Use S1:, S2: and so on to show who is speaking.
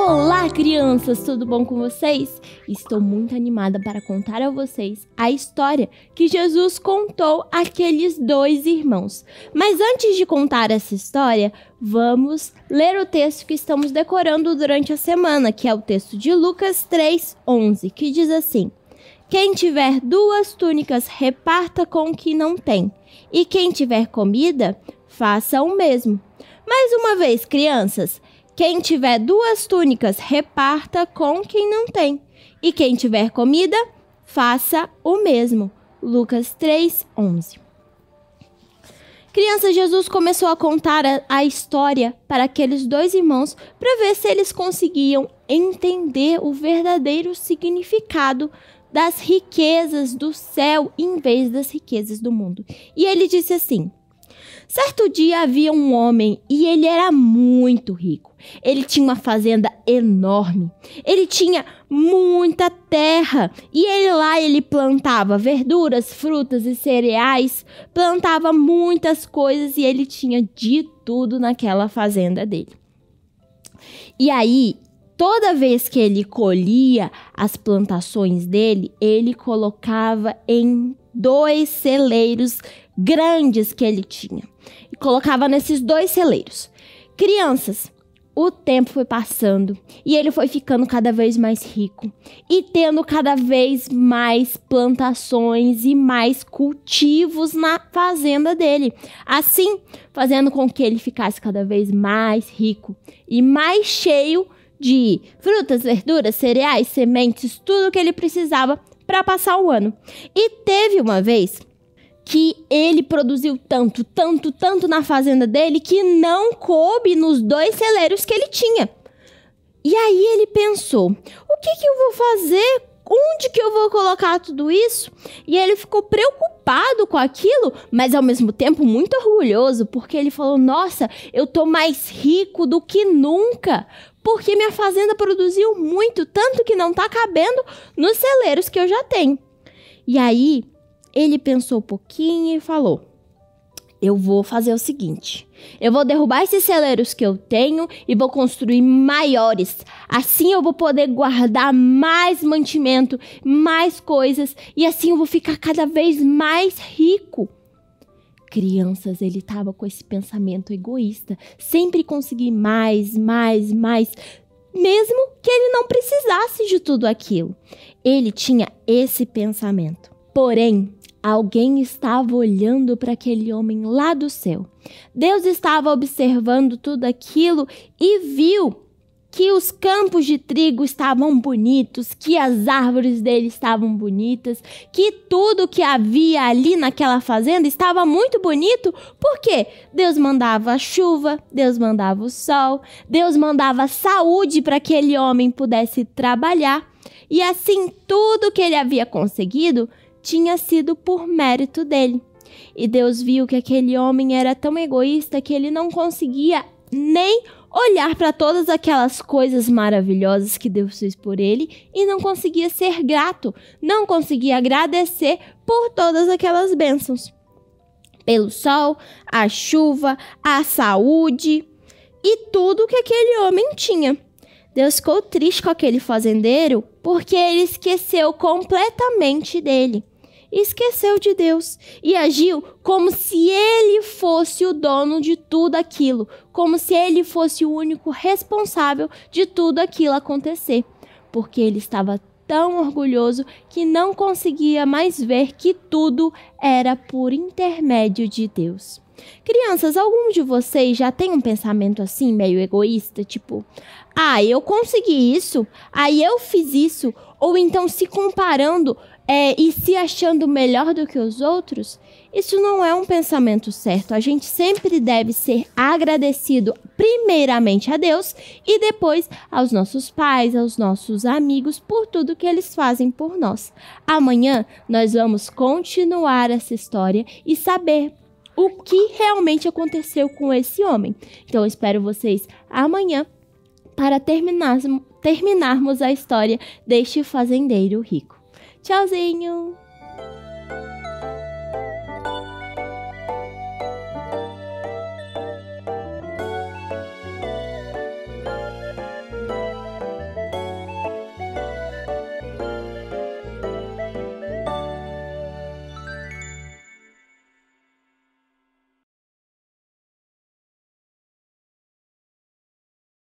S1: Olá, crianças! Tudo bom com vocês? Estou muito animada para contar a vocês a história que Jesus contou àqueles dois irmãos. Mas antes de contar essa história, vamos ler o texto que estamos decorando durante a semana, que é o texto de Lucas 3:11, que diz assim: Quem tiver 2 túnicas, reparta com o que não tem, e quem tiver comida, faça o mesmo. Mais uma vez, crianças, quem tiver 2 túnicas, reparta com quem não tem. E quem tiver comida, faça o mesmo. Lucas 3:11. Criança, Jesus começou a contar a história para aqueles dois irmãos para ver se eles conseguiam entender o verdadeiro significado das riquezas do céu em vez das riquezas do mundo. E ele disse assim: Certo dia havia um homem e ele era muito rico. Ele tinha uma fazenda enorme. Ele tinha muita terra. E ele plantava verduras, frutas e cereais. Plantava muitas coisas e ele tinha de tudo naquela fazenda dele. E aí, toda vez que ele colhia as plantações dele, ele colocava em 2 celeiros grandes que ele tinha. E colocava nesses 2 celeiros. Crianças, o tempo foi passando e ele foi ficando cada vez mais rico e tendo cada vez mais plantações e mais cultivos na fazenda dele. Assim, fazendo com que ele ficasse cada vez mais rico e mais cheio de frutas, verduras, cereais, sementes, tudo que ele precisava para passar o ano. E teve uma vez que ele produziu tanto na fazenda dele que não coube nos 2 celeiros que ele tinha. E aí ele pensou: o que eu vou fazer? Onde que eu vou colocar tudo isso? E ele ficou preocupado com aquilo, mas ao mesmo tempo muito orgulhoso, porque ele falou: nossa, eu tô mais rico do que nunca, porque minha fazenda produziu muito, tanto que não tá cabendo nos celeiros que eu já tenho. E aí ele pensou um pouquinho e falou: eu vou fazer o seguinte, eu vou derrubar esses celeiros que eu tenho e vou construir maiores. Assim eu vou poder guardar mais mantimento, mais coisas, e assim eu vou ficar cada vez mais rico. Crianças, ele estava com esse pensamento egoísta, sempre conseguir mais, mesmo que ele não precisasse de tudo aquilo. Ele tinha esse pensamento. Porém, alguém estava olhando para aquele homem lá do céu. Deus estava observando tudo aquilo e viu que os campos de trigo estavam bonitos, que as árvores dele estavam bonitas, que tudo que havia ali naquela fazenda estava muito bonito, porque Deus mandava a chuva, Deus mandava o sol, Deus mandava saúde para que aquele homem pudesse trabalhar, e assim tudo que ele havia conseguido tinha sido por mérito dele. E Deus viu que aquele homem era tão egoísta que ele não conseguia nem olhar para todas aquelas coisas maravilhosas que Deus fez por ele e não conseguia ser grato, não conseguia agradecer por todas aquelas bênçãos. Pelo sol, a chuva, a saúde e tudo que aquele homem tinha. Deus ficou triste com aquele fazendeiro porque ele esqueceu completamente dele. Esqueceu de Deus e agiu como se ele fosse o dono de tudo aquilo, como se ele fosse o único responsável de tudo aquilo acontecer, porque ele estava tão orgulhoso que não conseguia mais ver que tudo era por intermédio de Deus. Crianças, algum de vocês já tem um pensamento assim, meio egoísta, tipo: eu consegui isso, aí eu fiz isso, ou então se comparando e se achando melhor do que os outros? Isso não é um pensamento certo. A gente sempre deve ser agradecido primeiramente a Deus e depois aos nossos pais, aos nossos amigos, por tudo que eles fazem por nós. Amanhã nós vamos continuar essa história e saber o que realmente aconteceu com esse homem. Então eu espero vocês amanhã para terminarmos a história deste fazendeiro rico. Tchauzinho!